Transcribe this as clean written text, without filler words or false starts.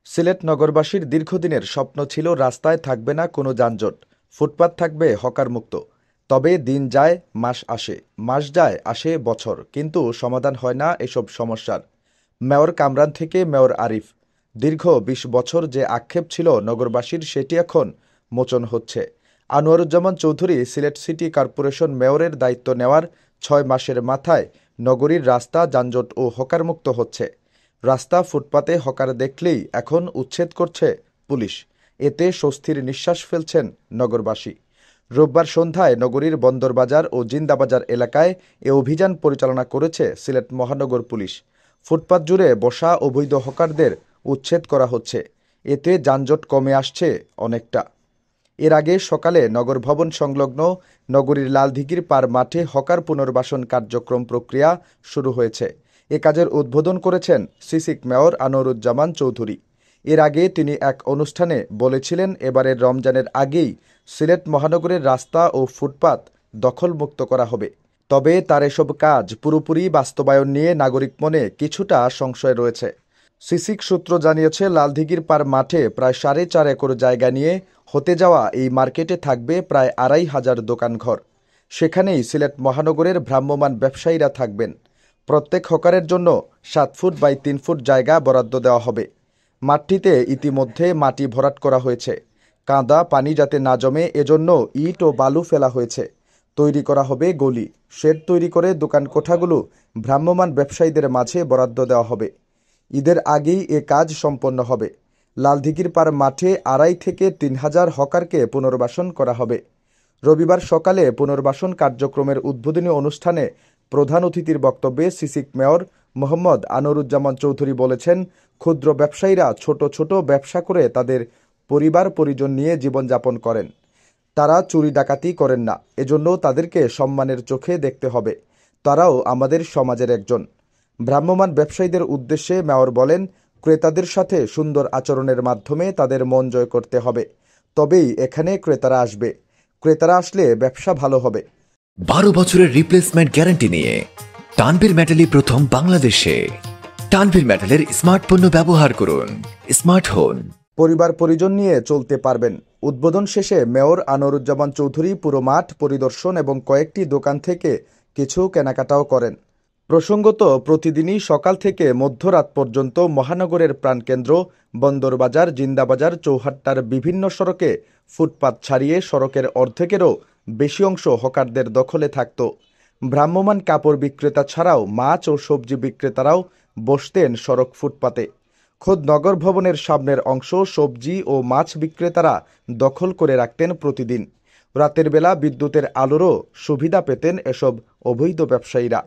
সিলেট নগরবাসীর দীর্ঘদিনের স্বপ্ন ছিল রাস্তায় থাকবে না কোনো যানজট, ফুটপাত থাকবে হকারমুক্ত। তবে দিন যায়, মাস আসে, মাস যায়, আসে বছর, কিন্তু সমাধান হয় না এসব সমস্যার। মেয়র কামরান থেকে মেয়র আরিফ, দীর্ঘ ২০ বছর যে আক্ষেপ ছিল নগরবাসীর সেটি এখন মোচন হচ্ছে। আনোয়ারুজ্জামান চৌধুরী সিলেট সিটি কর্পোরেশন মেয়রের দায়িত্ব নেওয়ার ৬ মাসের মাথায় নগরীর রাস্তা যানজট ও হকারমুক্ত হচ্ছে। রাস্তা ফুটপাতে হকার দেখলেই এখন উচ্ছেদ করছে পুলিশ। এতে স্বস্তির নিঃশ্বাস ফেলছেন নগরবাসী। রোববার সন্ধ্যায় নগরীর বন্দরবাজার ও জিন্দাবাজার এলাকায় এ অভিযান পরিচালনা করেছে সিলেট মহানগর পুলিশ। ফুটপাত জুড়ে বসা অবৈধ হকারদের উচ্ছেদ করা হচ্ছে। এতে যানজট কমে আসছে অনেকটা। এর আগে সকালে নগর ভবন সংলগ্ন নগরীর লালদিঘির পার মাঠে হকার পুনর্বাসন কার্যক্রম প্রক্রিয়া শুরু হয়েছে। এ কাজের উদ্বোধন করেছেন সিসিক মেয়র আনোয়ারুজ্জামান চৌধুরী। এর আগে তিনি এক অনুষ্ঠানে বলেছিলেন, এবারের রমজানের আগেই সিলেট মহানগরের রাস্তা ও ফুটপাত দখলমুক্ত করা হবে। তবে তার এসব কাজ পুরোপুরি বাস্তবায়ন নিয়ে নাগরিক মনে কিছুটা সংশয় রয়েছে। সিসিক সূত্র জানিয়েছে, লালদিঘির পার মাঠে প্রায় ৪.৫ একর জায়গা নিয়ে হতে যাওয়া এই মার্কেটে থাকবে প্রায় ২,৫০০ দোকানঘর। সেখানেই সিলেট মহানগরের ভ্রাম্যমাণ ব্যবসায়ীরা থাকবেন। প্রত্যেক হকারের জন্য ৭ ফুট বাই ৩ ফুট জায়গা বরাদ্দ দেওয়া হবে। মাঠটিতে ইতিমধ্যে মাটি ভরাট করা হয়েছে। কাদা পানি যাতে না জমে এজন্য ইট ও বালু ফেলা হয়েছে। তৈরি করা হবে গলি। শেড তৈরি করে দোকান কোঠাগুলো ভ্রাম্যমাণ ব্যবসায়ীদের মাঝে বরাদ্দ দেওয়া হবে। ঈদের আগেই এ কাজ সম্পন্ন হবে। লালদিঘির পার মাঠে ২,৫০০ থেকে ৩,০০০ হকারকে পুনর্বাসন করা হবে। রবিবার সকালে পুনর্বাসন কার্যক্রমের উদ্বোধনী অনুষ্ঠানে প্রধান অতিথির বক্তব্যে সিসিক মেয়র মোহাম্মদ আনোয়ারুজ্জামান চৌধুরী বলেছেন, ক্ষুদ্র ব্যবসায়ীরা ছোট ছোট ব্যবসা করে তাদের পরিবার পরিজন নিয়ে জীবনযাপন করেন। তারা চুরি ডাকাতি করেন না, এজন্য তাদেরকে সম্মানের চোখে দেখতে হবে। তারাও আমাদের সমাজের একজন। ভ্রাম্যমাণ ব্যবসায়ীদের উদ্দেশ্যে মেয়র বলেন, ক্রেতাদের সাথে সুন্দর আচরণের মাধ্যমে তাদের মন জয় করতে হবে, তবেই এখানে ক্রেতারা আসবে। ক্রেতারা আসলে ব্যবসা ভালো হবে। ১২ বছরের রিপ্লেসমেন্ট গ্যারান্টি নিয়ে তানভীর মেটালই প্রথম বাংলাদেশে। তানভীর মেটালের স্মার্ট পণ্য ব্যবহার করুন, স্মার্ট হন। পরিবার পরিজন নিয়ে চলতে পারবেন। উদ্বোধন শেষে মেয়র আনোয়ারুজ্জামান চৌধুরী পুরো মাঠ পরিদর্শন এবং কয়েকটি দোকান থেকে কিছু কেনাকাটাও করেন। প্রসঙ্গত, প্রতিদিনই সকাল থেকে মধ্যরাত পর্যন্ত মহানগরের প্রাণকেন্দ্র বন্দরবাজার, জিন্দাবাজার, চৌহাট্টার বিভিন্ন সড়কে ফুটপাত ছাড়িয়ে সড়কের অর্ধেকেরও বেশি অংশ হকারদের দখলে থাকত। ভ্রাম্যমাণ কাপড় বিক্রেতা ছাড়াও মাছ ও সবজি বিক্রেতারাও বসতেন সড়ক ফুটপাতে। খোদ নগর ভবনের সামনের অংশ সবজি ও মাছ বিক্রেতারা দখল করে রাখতেন প্রতিদিন। রাতের বেলা বিদ্যুতের আলোরও সুবিধা পেতেন এসব অবৈধ ব্যবসায়ীরা।